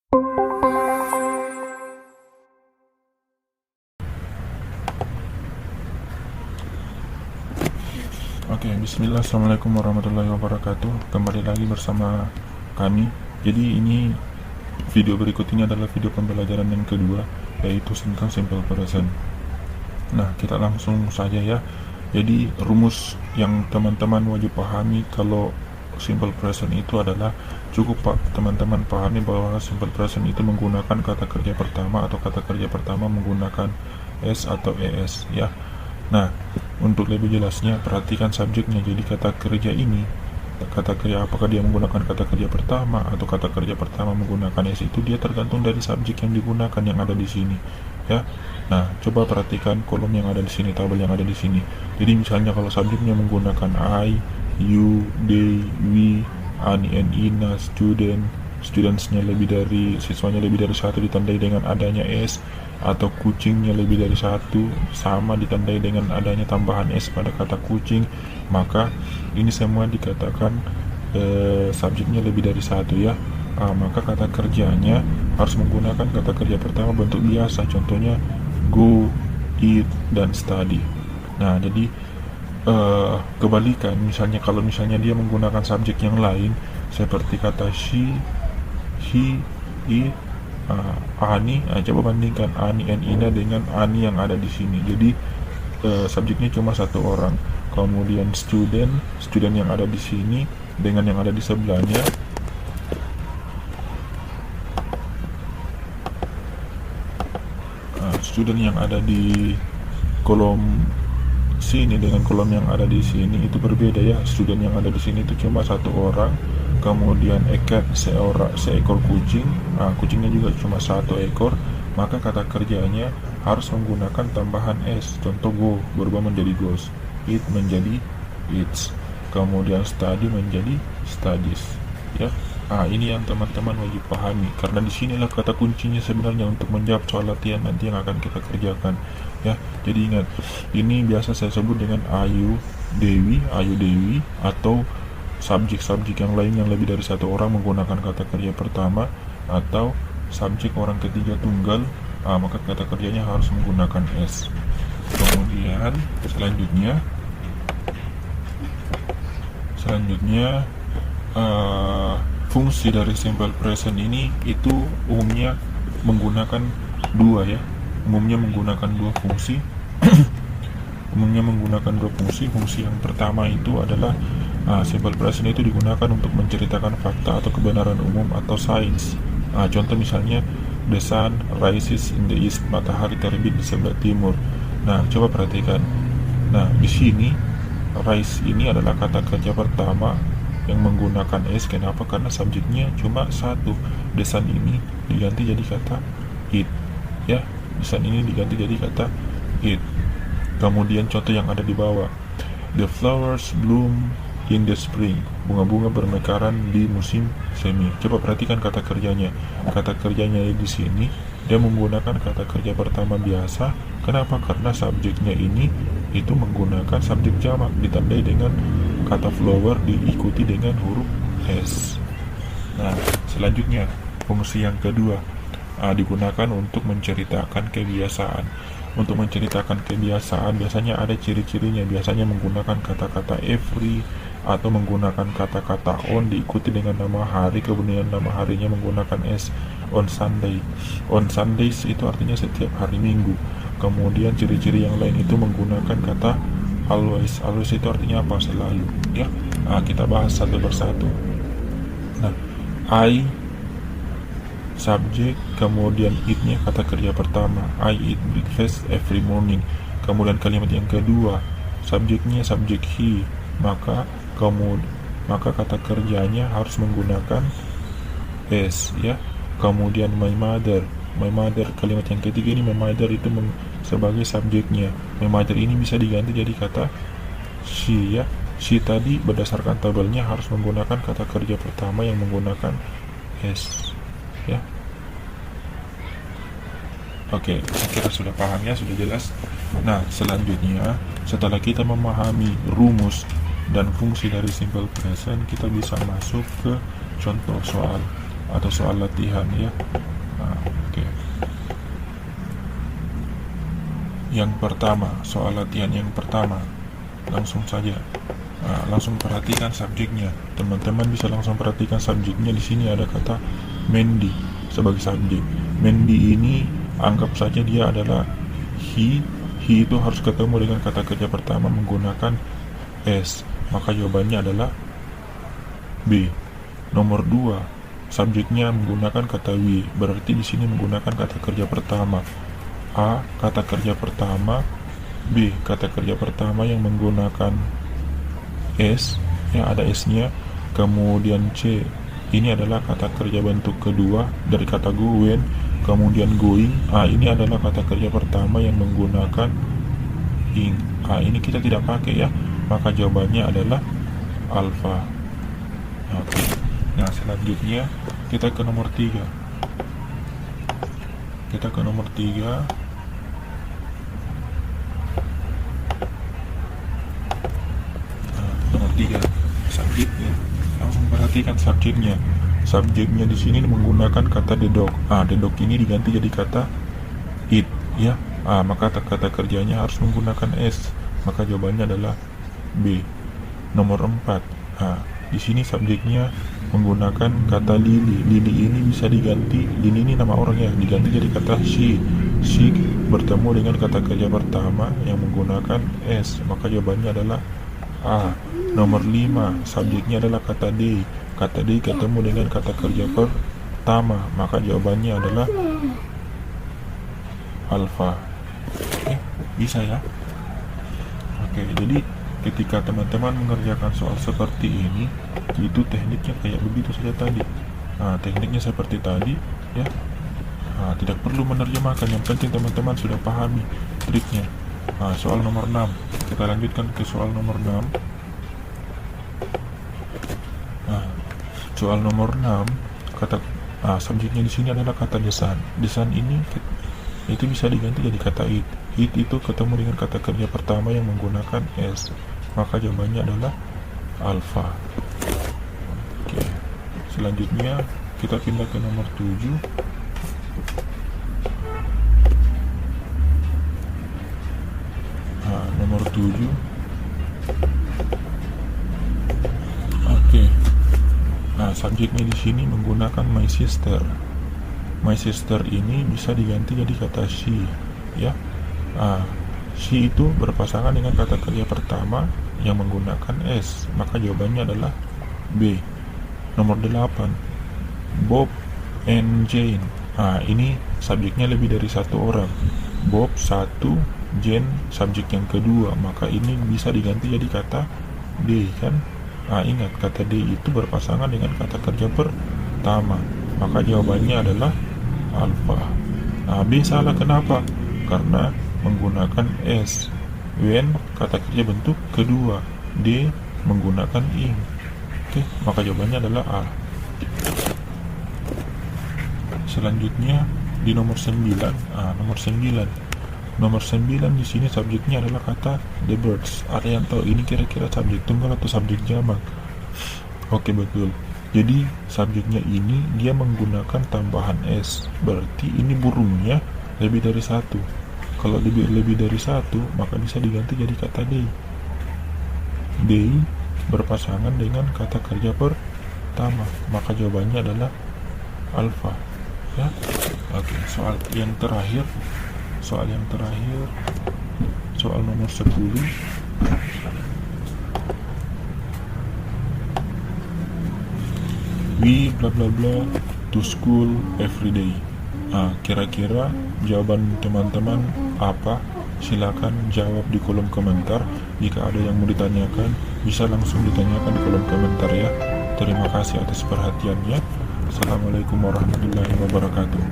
Oke, bismillah, assalamualaikum warahmatullahi wabarakatuh. Kembali lagi bersama kami. Jadi ini video berikut ini adalah video pembelajaran yang kedua, yaitu tentang simple present. Nah, kita langsung saja ya. Jadi rumus yang teman-teman wajib pahami kalau simple present itu adalah, cukup Pak teman-teman pahami bahwa simple present itu menggunakan kata kerja pertama atau kata kerja pertama menggunakan s atau es ya. Nah, untuk lebih jelasnya perhatikan subjeknya. Jadi kata kerja ini, kata kerja apakah dia menggunakan kata kerja pertama atau kata kerja pertama menggunakan s, itu dia tergantung dari subjek yang digunakan yang ada di sini ya. Nah, coba perhatikan kolom yang ada di sini, tabel yang ada di sini. Jadi misalnya kalau subjeknya menggunakan I, you, they, we, ani and ina, studentsnya lebih dari, siswanya lebih dari satu ditandai dengan adanya s, atau kucingnya lebih dari satu sama ditandai dengan adanya tambahan s pada kata kucing, maka ini semua dikatakan subjeknya lebih dari satu ya. Maka kata kerjanya harus menggunakan kata kerja pertama bentuk biasa, contohnya go, eat, dan study. Nah, jadi kebalikan, misalnya kalau misalnya dia menggunakan subjek yang lain seperti kata she, he, it, ani, coba bandingkan ani and ina dengan ani yang ada di sini. Jadi subjeknya cuma satu orang. Kemudian student yang ada di sini dengan yang ada di sebelahnya. Student yang ada di kolom sini dengan kolom yang ada di sini itu berbeda ya. Student yang ada di sini itu cuma satu orang. Kemudian a cat, seekor kucing, kucingnya juga cuma satu ekor, maka kata kerjanya harus menggunakan tambahan s. Contoh go berubah menjadi goes, eat menjadi eats, kemudian study menjadi studies ya. Ini yang teman-teman wajib pahami, karena disinilah kata kuncinya sebenarnya untuk menjawab soal latihan nanti yang akan kita kerjakan ya. Jadi ingat, ini biasa saya sebut dengan ayu dewi, atau subjek yang lain yang lebih dari satu orang menggunakan kata kerja pertama, atau subjek orang ketiga tunggal, maka kata kerjanya harus menggunakan s. Kemudian selanjutnya fungsi dari simple present ini itu umumnya menggunakan dua fungsi. Fungsi yang pertama itu adalah simple present itu digunakan untuk menceritakan fakta atau kebenaran umum atau sains. Contoh misalnya the sun rises in the east, matahari terbit di sebelah timur. Nah, coba perhatikan. Nah, di sini rise ini adalah kata kerja pertama yang menggunakan s. Kenapa? Karena subjeknya cuma satu. The sun ini diganti jadi kata it ya. The sun ini diganti jadi kata it. Kemudian contoh yang ada di bawah, the flowers bloom in the spring, bunga-bunga bermekaran di musim semi. Coba perhatikan kata kerjanya. Kata kerjanya di sini dia menggunakan kata kerja pertama biasa. Kenapa? Karena subjeknya ini itu menggunakan subjek jamak ditandai dengan kata flower diikuti dengan huruf s. Nah, selanjutnya fungsi yang kedua digunakan untuk menceritakan kebiasaan. Untuk menceritakan kebiasaan biasanya ada ciri-cirinya. Biasanya menggunakan kata-kata every atau menggunakan kata-kata on diikuti dengan nama hari, kemudian nama harinya menggunakan s. On Sunday, on Sundays itu artinya setiap hari Minggu. Kemudian ciri-ciri yang lain itu menggunakan kata always. Always itu artinya apa? Selalu ya. Kita bahas satu persatu. Nah, I subjek, kemudian eat-nya kata kerja pertama, I eat breakfast every morning. Kemudian kalimat yang kedua, subjeknya subjek he, maka kata kerjanya harus menggunakan s ya. Kemudian my mother, kalimat yang ketiga ini my mother itu sebagai subjeknya. My mother ini bisa diganti jadi kata she ya. She tadi berdasarkan tabelnya harus menggunakan kata kerja pertama yang menggunakan s ya. Oke, saya kira sudah paham ya, sudah jelas. Nah, selanjutnya setelah kita memahami rumus dan fungsi dari simple present, kita bisa masuk ke contoh soal. atau soal latihan ya. Oke. Yang pertama, soal latihan yang pertama, langsung saja. Langsung perhatikan subjeknya. Teman-teman bisa langsung perhatikan subjeknya. Di sini ada kata Mandy sebagai subjek. Mandy ini anggap saja dia adalah he. He itu harus ketemu dengan kata kerja pertama menggunakan S. Maka jawabannya adalah B. Nomor 2, subjeknya menggunakan kata we. Berarti di sini menggunakan kata kerja pertama. A, kata kerja pertama. B, kata kerja pertama yang menggunakan S, ya ada S-nya. Kemudian C, ini adalah kata kerja bentuk kedua dari kata go, when, kemudian going. Ini adalah kata kerja pertama yang menggunakan ing. Ini kita tidak pakai ya, maka jawabannya adalah alpha. Oke. Nah, selanjutnya kita ke nomor 3. Kita ke nomor 3. Nomor 3, subjeknya. Langsung perhatikan subjeknya. Subjeknya di sini menggunakan kata the dog. The dog ini diganti jadi kata it ya. Maka kata kerjanya harus menggunakan S. Maka jawabannya adalah B. Nomor 4. Di sini subjeknya menggunakan kata Lily. Lily ini bisa diganti, ini nama orang ya, diganti jadi kata she. She bertemu dengan kata kerja pertama yang menggunakan S. Maka jawabannya adalah A. Nomor 5, subjeknya adalah kata they. Kata they ketemu dengan kata kerja pertama, maka jawabannya adalah alpha. Bisa ya. Jadi ketika teman-teman mengerjakan soal seperti ini, itu tekniknya kayak begitu saja tadi. Tekniknya seperti tadi ya. Tidak perlu menerjemahkan, yang penting teman-teman sudah pahami triknya. Soal nomor 6, kita lanjutkan ke soal nomor 6. Soal nomor 6, kata subjeknya di sini adalah kata desan. Desan ini itu bisa diganti jadi kata it. It itu ketemu dengan kata kerja pertama yang menggunakan S. Maka jawabannya adalah alpha. Oke. Selanjutnya kita pindah ke nomor 7. Nomor 7. Oke. Subjeknya di sini menggunakan my sister. My sister ini bisa diganti jadi kata she ya. She itu berpasangan dengan kata kerja pertama yang menggunakan S. Maka jawabannya adalah B. Nomor 8, Bob and Jane. Ini subjeknya lebih dari satu orang. Bob satu, Jane subjek yang kedua. Maka ini bisa diganti jadi kata D kan. Ingat, kata D itu berpasangan dengan kata kerja pertama. Maka jawabannya adalah alpha. B salah, kenapa? Karena menggunakan S. When kata kerja bentuk kedua. D menggunakan ing. Oke, maka jawabannya adalah A. Selanjutnya di nomor 9. Nomor 9 di sini subjeknya adalah kata the birds. Ada yang tahu ini kira-kira subjek tunggal atau subjek jamak? Oke, betul. Jadi subjeknya ini dia menggunakan tambahan S. Berarti ini burungnya lebih dari satu. Kalau lebih dari satu, maka bisa diganti jadi kata they. They berpasangan dengan kata kerja pertama, maka jawabannya adalah alpha ya. Oke, soal yang terakhir, soal nomor 10. We bla bla bla to school every day. Kira-kira jawaban teman-teman apa? Silakan jawab di kolom komentar. Jika ada yang mau ditanyakan, bisa langsung ditanyakan di kolom komentar ya. Terima kasih atas perhatiannya. Assalamualaikum warahmatullahi wabarakatuh.